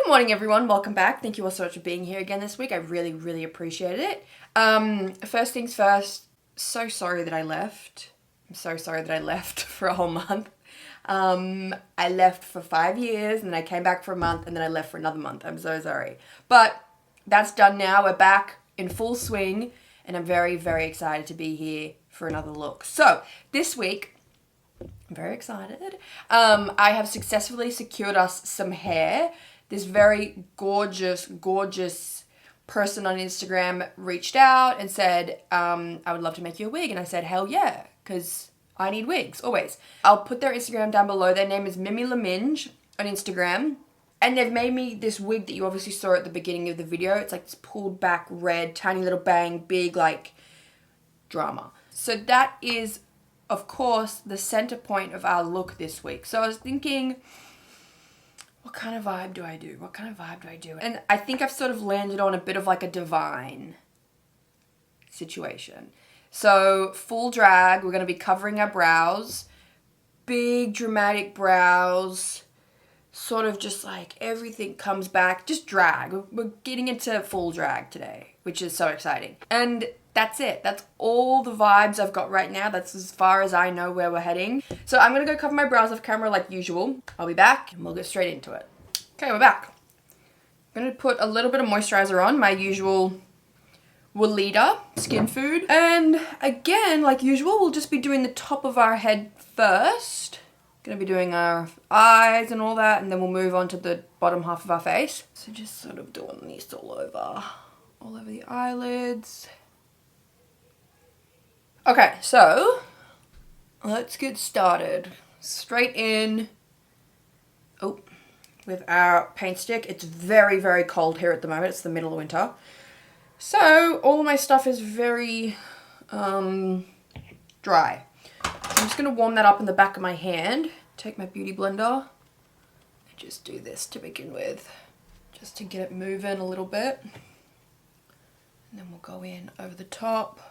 Good morning, everyone. Welcome back. Thank you all so much for being here again this week. I really appreciate it. First things first, so sorry that I left. I'm so sorry that I left for a whole month. I left for 5 years and then I came back for a month and then I left for another month. I'm so sorry. But that's done now. We're back in full swing and I'm very excited to be here for another look. So this week, I'm very excited. I have successfully secured us some hair. This very gorgeous person on Instagram reached out and said, I would love to make you a wig. And I said, hell yeah, because I need wigs, always. I'll put their Instagram down below. Their name is Minge on Instagram. And they've made me this wig that you obviously saw at the beginning of the video. It's like this pulled back red, tiny little bang, big like drama. So that is, of course, the center point of our look this week. So I was thinking, what kind of vibe do I do? What kind of vibe do I do? And I think I've sort of landed on a bit of like a divine situation. So full drag, we're going to be covering our brows, big dramatic brows, sort of just like everything comes back, just drag. We're getting into full drag today, which is so exciting. And that's it. That's all the vibes I've got right now. That's as far as I know where we're heading. So I'm going to go cover my brows off camera like usual. I'll be back and we'll get straight into it. Okay, we're back. I'm going to put a little bit of moisturizer on, my usual Weleda Skin Food. And again, like usual, we'll just be doing the top of our head first. Going to be doing our eyes and all that, and then we'll move on to the bottom half of our face. So just sort of doing this all over the eyelids. Okay, so let's get started. Straight in, with our paint stick. It's very cold here at the moment. It's the middle of winter. So all of my stuff is very dry. So I'm just going to warm that up in the back of my hand. Take my beauty blender and just do this to begin with. Just to get it moving a little bit. And then we'll go in over the top.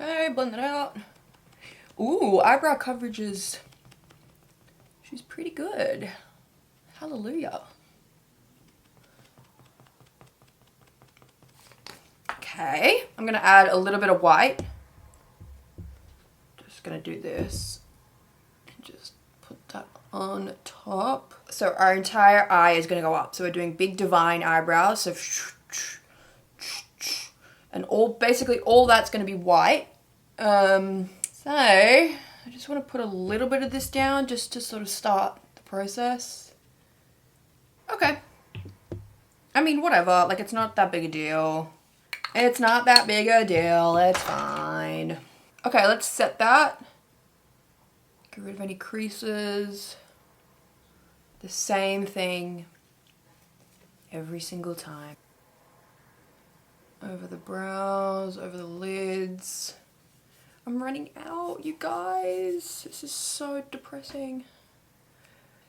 Okay, blend that out. Ooh, eyebrow coverage is, she's pretty good. Hallelujah. Okay, I'm gonna add a little bit of white. Just gonna do this and just put that on top. So our entire eye is gonna go up. So we're doing big divine eyebrows. So and basically all that's gonna be white. So I just want to put a little bit of this down just to sort of start the process. Okay. I mean, whatever. Like, it's not that big a deal. It's not that big a deal. It's fine. Okay, let's set that. Get rid of any creases. The same thing every single time. Over the brows, over the lids. I'm running out, you guys. This is so depressing.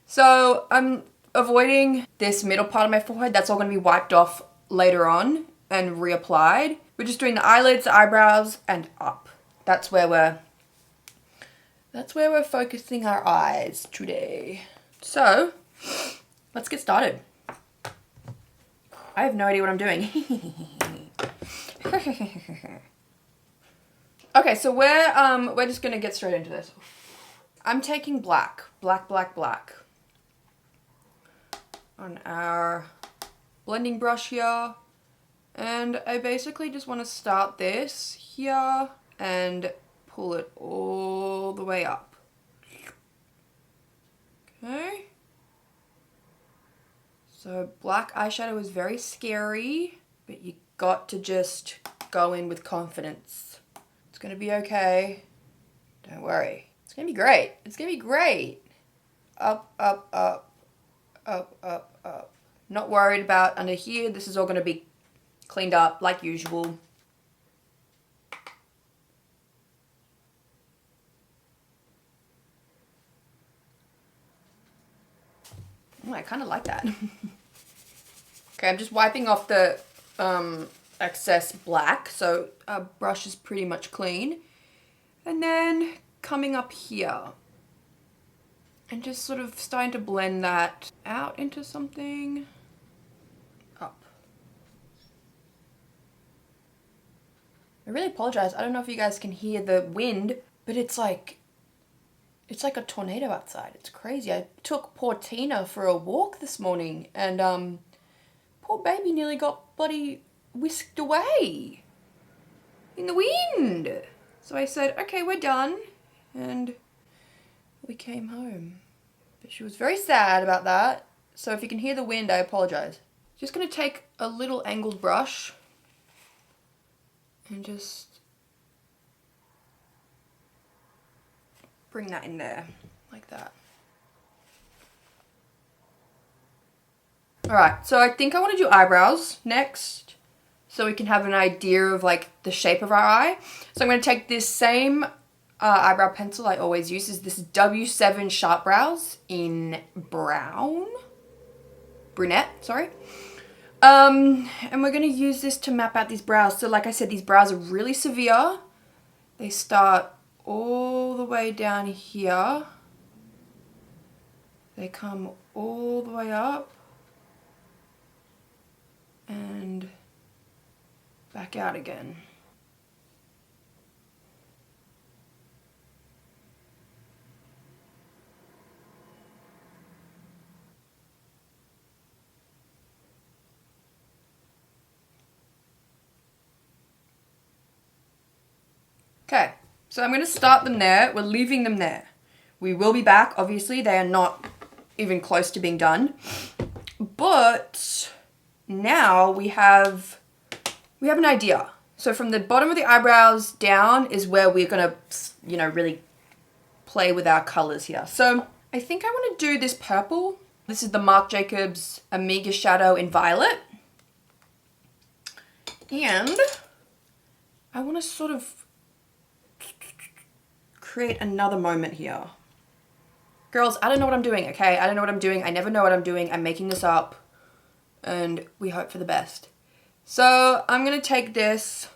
So I'm avoiding this middle part of my forehead. That's all going to be wiped off later on and reapplied. We're just doing the eyelids, the eyebrows, and up. That's where we're focusing our eyes today. So let's get started. I have no idea what I'm doing. Okay, so we're just gonna get straight into this. I'm taking black on our blending brush here, and I basically just want to start this here and pull it all the way up. Okay. So black eyeshadow is very scary, but you got to just go in with confidence. It's gonna be okay. Don't worry. It's gonna be great. It's gonna be great. Up, up, up, up, up, up. Not worried about under here. This is all gonna be cleaned up like usual. Oh, I kind of like that. Okay, I'm just wiping off the excess black, so our brush is pretty much clean. And then coming up here And just sort of starting to blend that out into something. Up. I really apologize. I don't know if you guys can hear the wind, but it's like a tornado outside. It's crazy. I took poor Tina for a walk this morning and poor baby nearly got bloody whisked away in the wind. So I said, okay, we're done. And we came home. But she was very sad about that. So if you can hear the wind, I apologize. Just gonna take a little angled brush and just bring that in there, like that. Alright, so I think I want to do eyebrows next, so we can have an idea of like the shape of our eye. So I'm going to take this same eyebrow pencil I always use, is this W7 Sharp Brows in brunette, sorry. And we're going to use this to map out these brows. So like I said, these brows are really severe. They start all the way down here. They come all the way up and back out again. Okay, so I'm going to start them there. We're leaving them there. We will be back, obviously. They are not even close to being done. But now we have an idea. So from the bottom of the eyebrows down is where we're going to, you know, really play with our colors here. So I think I want to do this purple. This is the Marc Jacobs Amiga Shadow in Violet. And I want to sort of create another moment here. Girls, I don't know what I'm doing, okay? I don't know what I'm doing. I never know what I'm doing. I'm making this up. And we hope for the best. So I'm going to take this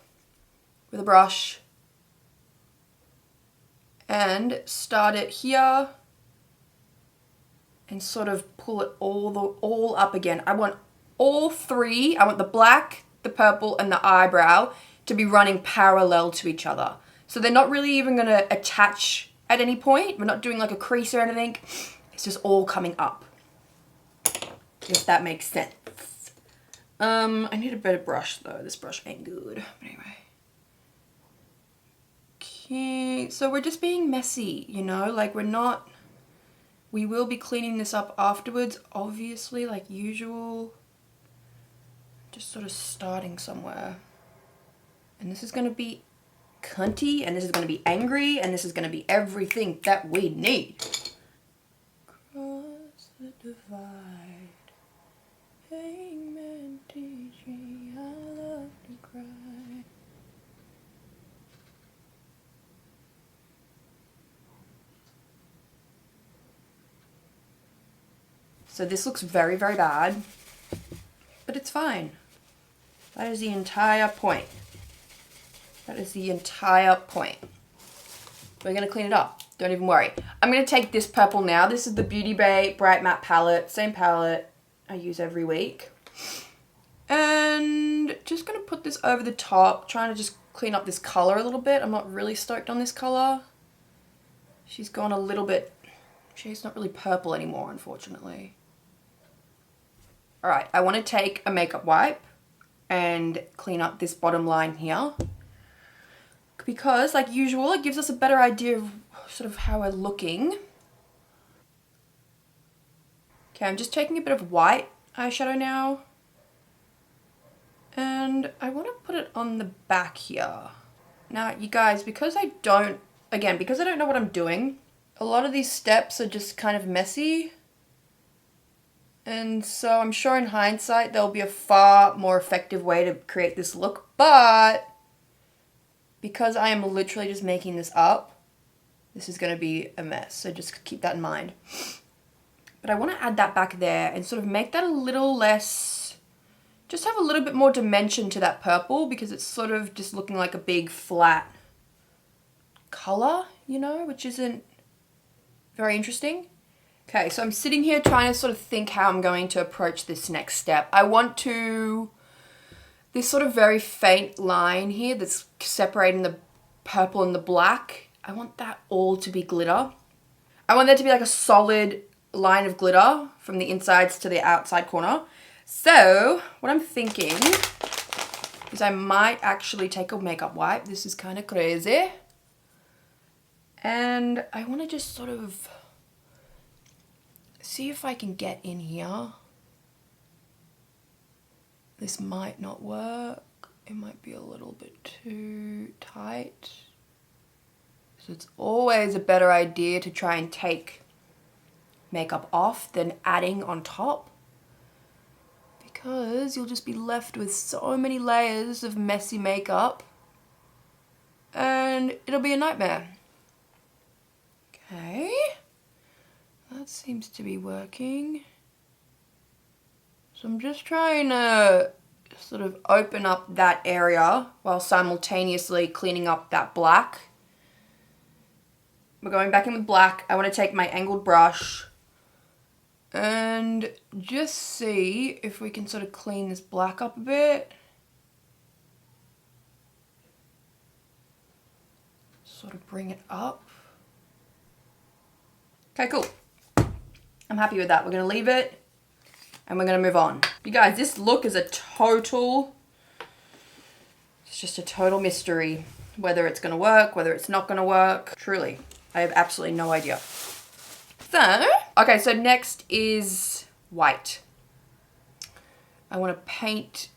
with a brush and start it here and sort of pull it all up again. I want all three. I want the black, the purple, and the eyebrow to be running parallel to each other. So they're not really even going to attach at any point. We're not doing like a crease or anything. It's just all coming up. If that makes sense. I need a better brush though. This brush ain't good. Anyway. Okay, so we're just being messy, you know? Like we will be cleaning this up afterwards, obviously, like usual. Just sort of starting somewhere. And this is going to be cunty, and this is going to be angry, and this is going to be everything that we need. Cross the divide. Hangman teach me I love to cry. So this looks very, very bad, but it's fine. That is the entire point. That is the entire point. We're going to clean it up. Don't even worry. I'm going to take this purple now. This is the Beauty Bay Bright Matte palette. Same palette I use every week. And just going to put this over the top. Trying to just clean up this color a little bit. I'm not really stoked on this color. She's gone a little bit... She's not really purple anymore, unfortunately. Alright, I want to take a makeup wipe and clean up this bottom line here. Because, like usual, it gives us a better idea of sort of how we're looking. Okay, I'm just taking a bit of white eyeshadow now. And I want to put it on the back here. Now, you guys, because I don't know what I'm doing, a lot of these steps are just kind of messy. And so I'm sure in hindsight, there'll be a far more effective way to create this look. But because I am literally just making this up, this is going to be a mess. So just keep that in mind. But I want to add that back there and sort of make that a little less, just have a little bit more dimension to that purple, because it's sort of just looking like a big flat color, you know, which isn't very interesting. Okay, so I'm sitting here trying to sort of think how I'm going to approach this next step. I want to, this sort of very faint line here that's separating the purple and the black, I want that all to be glitter. I want there to be like a solid line of glitter from the insides to the outside corner. So what I'm thinking is I might actually take a makeup wipe. This is kind of crazy. And I want to just sort of see if I can get in here. This might not work. It might be a little bit too tight. So it's always a better idea to try and take makeup off than adding on top, because you'll just be left with so many layers of messy makeup and it'll be a nightmare. Okay, that seems to be working. So I'm just trying to sort of open up that area while simultaneously cleaning up that black. We're going back in with black. I want to take my angled brush and just see if we can sort of clean this black up a bit. Sort of bring it up. Okay, cool. I'm happy with that. We're going to leave it and we're going to move on. You guys, this look is it's just a total mystery. Whether it's going to work, whether it's not going to work. Truly, I have absolutely no idea. So, okay, so next is white. I want to paint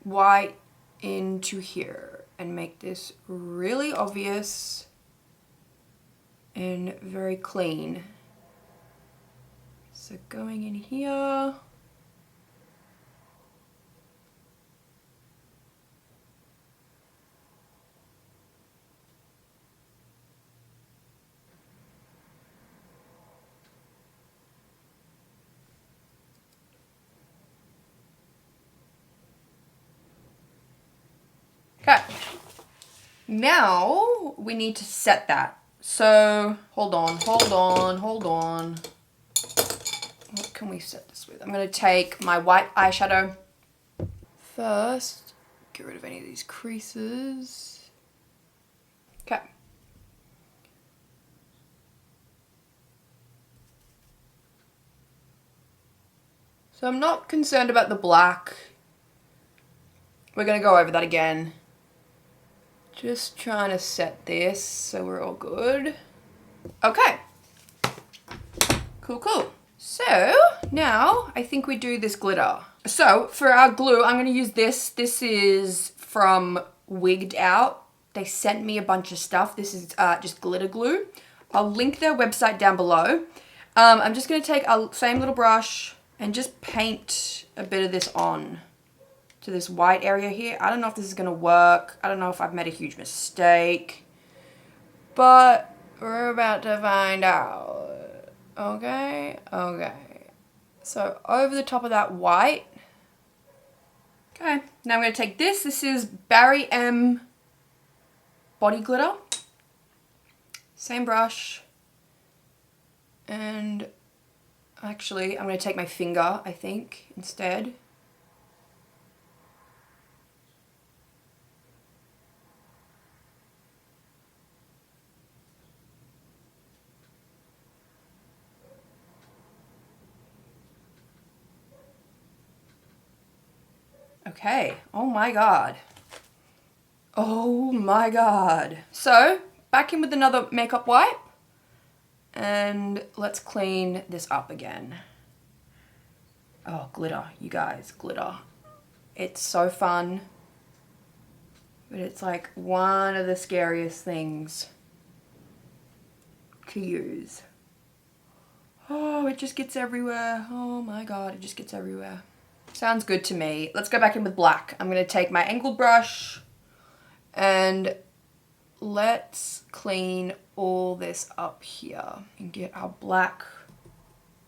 white into here and make this really obvious and very clean. So going in here. Okay, now we need to set that. So hold on. What can we set this with? I'm going to take my white eyeshadow first. Get rid of any of these creases. Okay. So I'm not concerned about the black. We're going to go over that again. Just trying to set this so we're all good. Okay. Cool. So now I think we do this glitter. So for our glue, I'm going to use this. This is from Wigged Out. They sent me a bunch of stuff. This is just glitter glue. I'll link their website down below. I'm just going to take a same little brush and just paint a bit of this on to this white area here. I don't know if this is going to work. I don't know if I've made a huge mistake, but we're about to find out. Okay. So over the top of that white. Okay, now I'm going to take this. This is Barry M body glitter. Same brush. And actually, I'm going to take my finger, I think, instead. Okay, oh my god. Oh my god. So, back in with another makeup wipe. And let's clean this up again. Oh, glitter, you guys, glitter. It's so fun. But it's like one of the scariest things to use. Oh, it just gets everywhere. Oh my god, it just gets everywhere. Sounds good to me. Let's go back in with black. I'm going to take my angled brush and let's clean all this up here and get our black,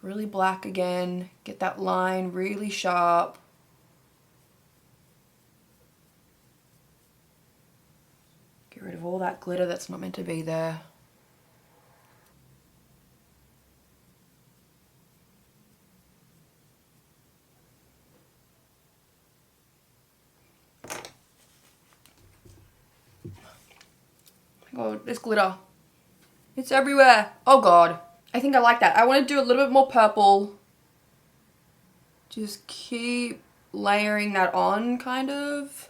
really black again. Get that line really sharp. Get rid of all that glitter that's not meant to be there. Oh, there's glitter. It's everywhere. Oh God. I think I like that. I want to do a little bit more purple. Just keep layering that on, kind of.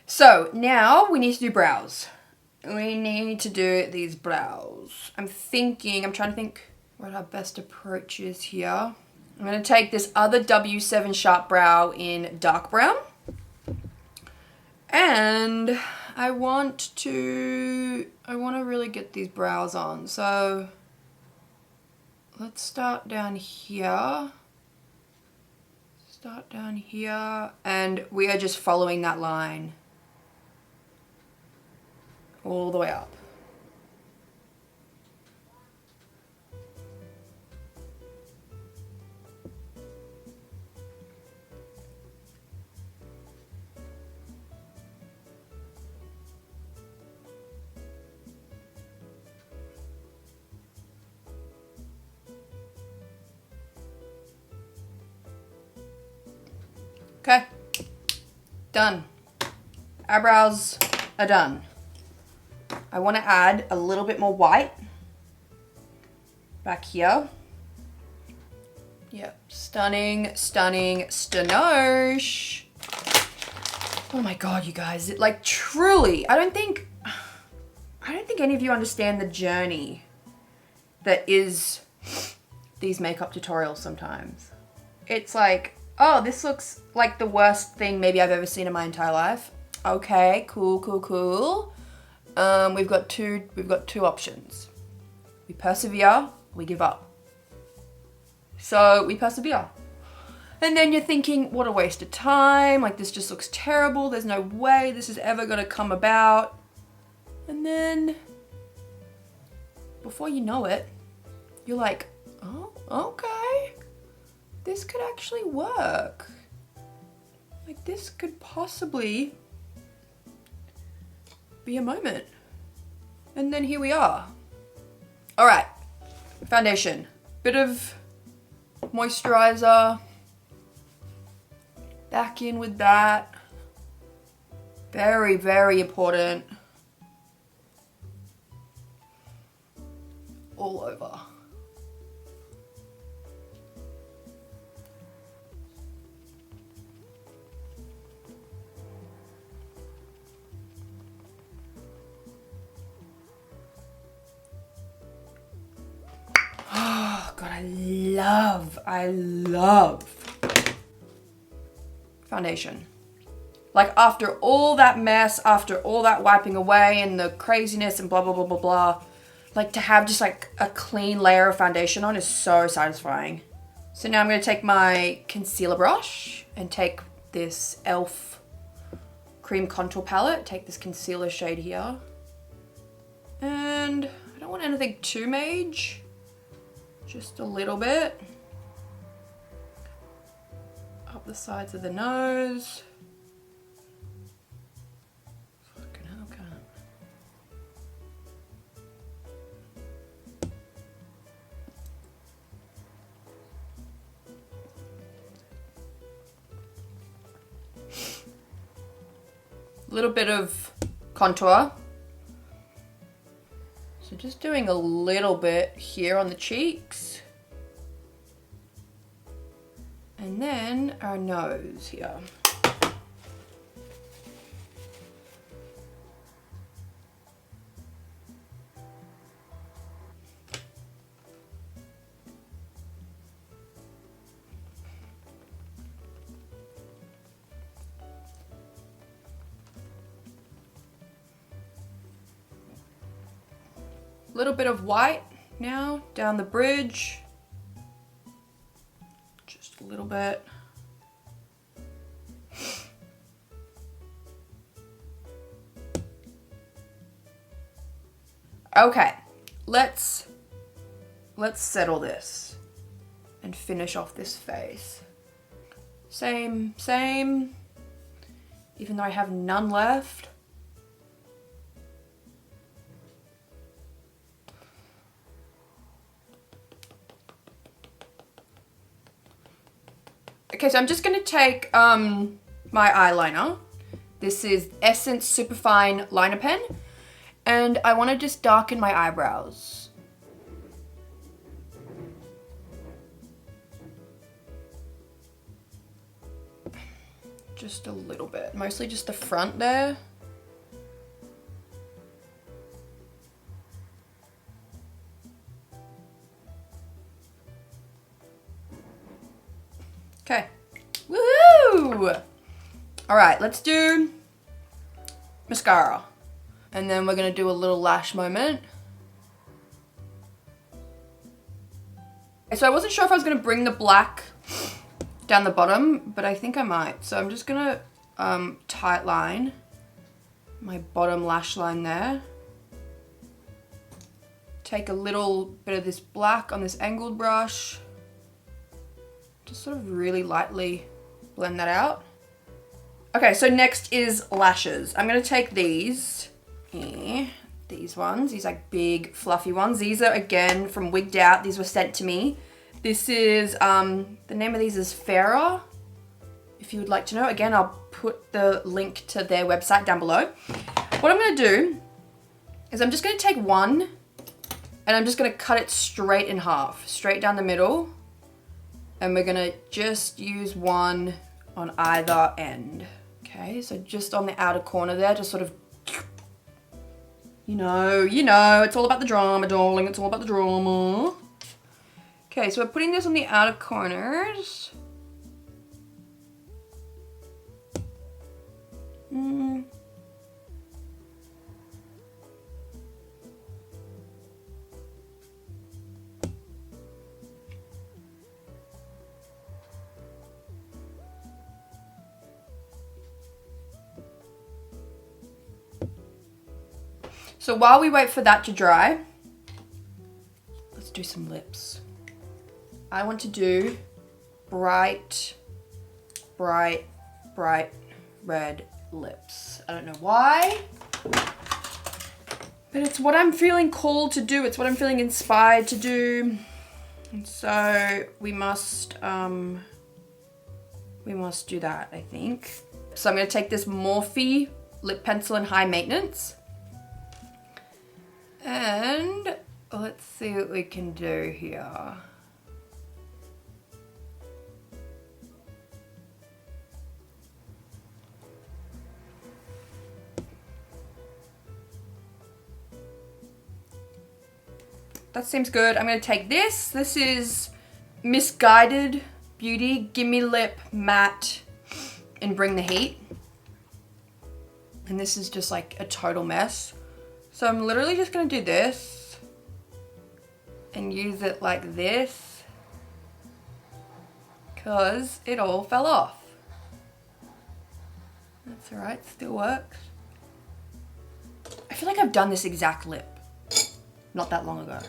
So now we need to do brows. We need to do these brows. I'm trying to think what our best approach is here. I'm going to take this other W7 Sharp Brow in dark brown. And I want to really get these brows on. So let's start down here. And we are just following that line all the way up. Okay, done. Eyebrows are done. I want to add a little bit more white back here. Yep, stunning, stanosh. Oh my God, you guys, like truly, I don't think any of you understand the journey that is these makeup tutorials sometimes. It's like, oh, this looks like the worst thing maybe I've ever seen in my entire life. Okay, cool. We've got two options. We persevere, we give up. So we persevere. And then you're thinking, what a waste of time. Like, this just looks terrible. There's no way this is ever gonna come about. And then before you know it, you're like, oh, okay. This could actually work. Like, this could possibly be a moment. And then here we are. All right, foundation. Bit of moisturizer. Back in with that. Very, very important. All over. Oh God, I love foundation. Like, after all that mess, after all that wiping away and the craziness and blah, blah, blah, blah, blah, like, to have just like a clean layer of foundation on is so satisfying. So now I'm going to take my concealer brush and take this e.l.f. cream contour palette, take this concealer shade here. And I don't want anything too major, just a little bit. Up the sides of the nose. Fucking hell, can't. Little bit of contour. So just doing a little bit here on the cheeks. And then our nose here. Little bit of white now down the bridge. Just a little bit. Okay, let's settle this and finish off this face. Same, even though I have none left. Okay, so I'm just gonna take my eyeliner This is Essence Superfine Liner Pen. And I want to just darken my eyebrows. Just a little bit. Mostly just the front there. Okay. Woohoo! Alright, let's do mascara. And then we're going to do a little lash moment. So I wasn't sure if I was going to bring the black down the bottom, but I think I might. So I'm just going to tight line my bottom lash line there. Take a little bit of this black on this angled brush. Just sort of really lightly blend that out. Okay, so next is lashes. I'm going to take these ones, these like big fluffy ones. These are again from Wigged Out. These were sent to me. This is, the name of these is Fairer, if you would like to know. Again, I'll put the link to their website down below. What I'm going to do is I'm just going to take one and I'm just going to cut it straight in half, straight down the middle. And we're going to just use one on either end. Okay, so just on the outer corner there, just sort of, you know, it's all about the drama, darling. It's all about the drama. Okay, so we're putting this on the outer corners. So while we wait for that to dry, let's do some lips. I want to do bright red lips. I don't know why, but it's what I'm feeling called to do. It's what I'm feeling inspired to do. And so we must do that, I think. So I'm going to take this Morphe lip pencil in high maintenance. And let's see what we can do here. That seems good. I'm going to take this. This is Missguided Beauty Gimme Lip Matte in Bring the Heat. And this is just like a total mess. So I'm literally just going to do this and use it like this because it all fell off. That's alright, still works. I feel like I've done this exact lip not that long ago.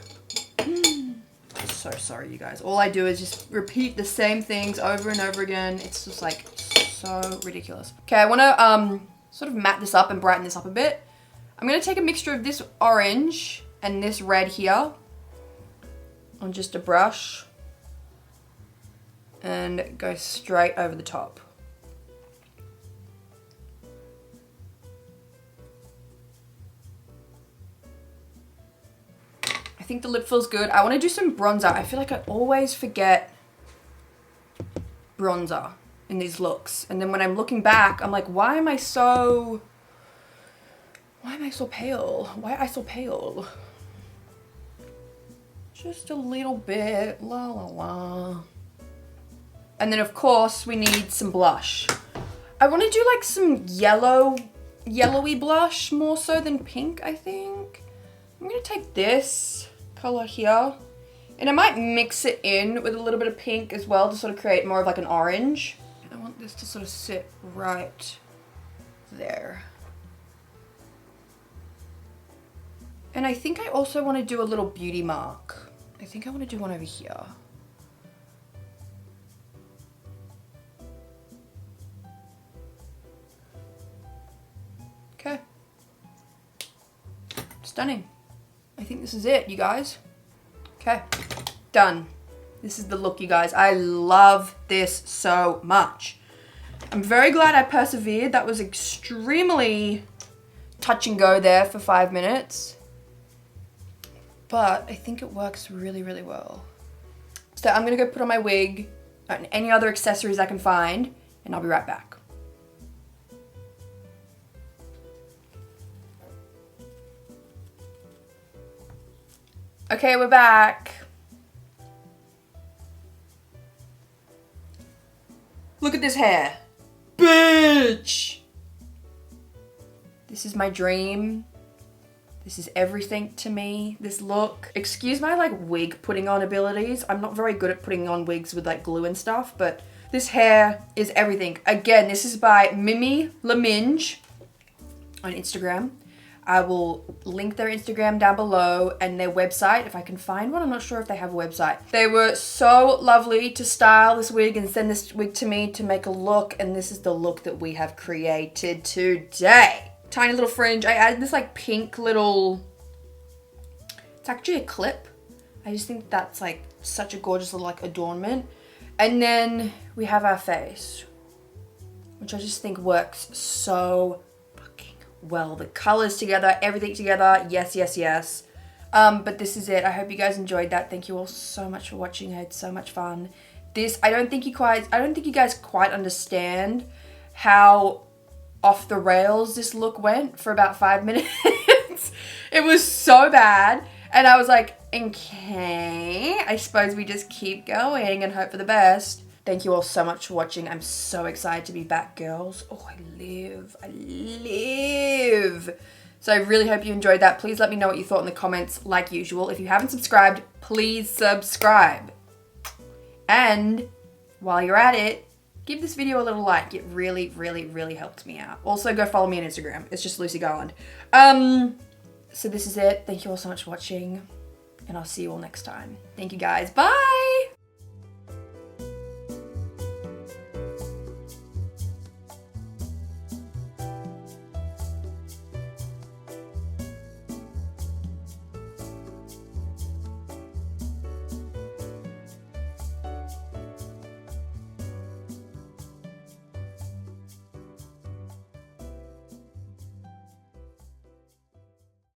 I'm so sorry, you guys. All I do is just repeat the same things over and over again. It's just like so ridiculous. Okay, I want to sort of matte this up and brighten this up a bit. I'm going to take a mixture of this orange and this red here on just a brush and go straight over the top. I think the lip feels good. I want to do some bronzer. I feel like I always forget bronzer in these looks. And then when I'm looking back, I'm like, why am I so pale? Why am I so pale? Just a little bit, la la la. And then of course we need some blush. I want to do like some yellowy blush more so than pink, I think. I'm going to take this color here and I might mix it in with a little bit of pink as well to sort of create more of like an orange. And I want this to sort of sit right there. And I think I also want to do a little beauty mark. I think I want to do one over here. Okay. Stunning. I think this is it, you guys. Okay, done. This is the look, you guys. I love this so much. I'm very glad I persevered. That was extremely touch and go there for 5 minutes. But I think it works really, really well. So I'm gonna go put on my wig and any other accessories I can find, and I'll be right back. Okay, we're back. Look at this hair. Bitch! This is my dream. This is everything to me, this look. Excuse my like wig putting on abilities. I'm not very good at putting on wigs with like glue and stuff, but this hair is everything. Again, this is by Minge on Instagram. I will link their Instagram down below and their website if I can find one. I'm not sure if they have a website. They were so lovely to style this wig and send this wig to me to make a look, and this is the look that we have created today. Tiny little fringe. I added this like pink little, it's actually a clip. I just think that's like such a gorgeous little like adornment. And then we have our face, which I just think works so fucking well. The colors together, everything together. Yes, yes, yes. But this is it. I hope you guys enjoyed that. Thank you all so much for watching. I had so much fun. This, I don't think you guys quite understand how off the rails this look went for about 5 minutes. It was so bad. And I was like, okay, I suppose we just keep going and hope for the best. Thank you all so much for watching. I'm so excited to be back, girls. Oh, I live. So I really hope you enjoyed that. Please let me know what you thought in the comments like usual. If you haven't subscribed, please subscribe. And while you're at it, give this video a little like. It really, really, really helped me out. Also, go follow me on Instagram. It's just Lucy Garland. So this is it. Thank you all so much for watching, and I'll see you all next time. Thank you guys. Bye!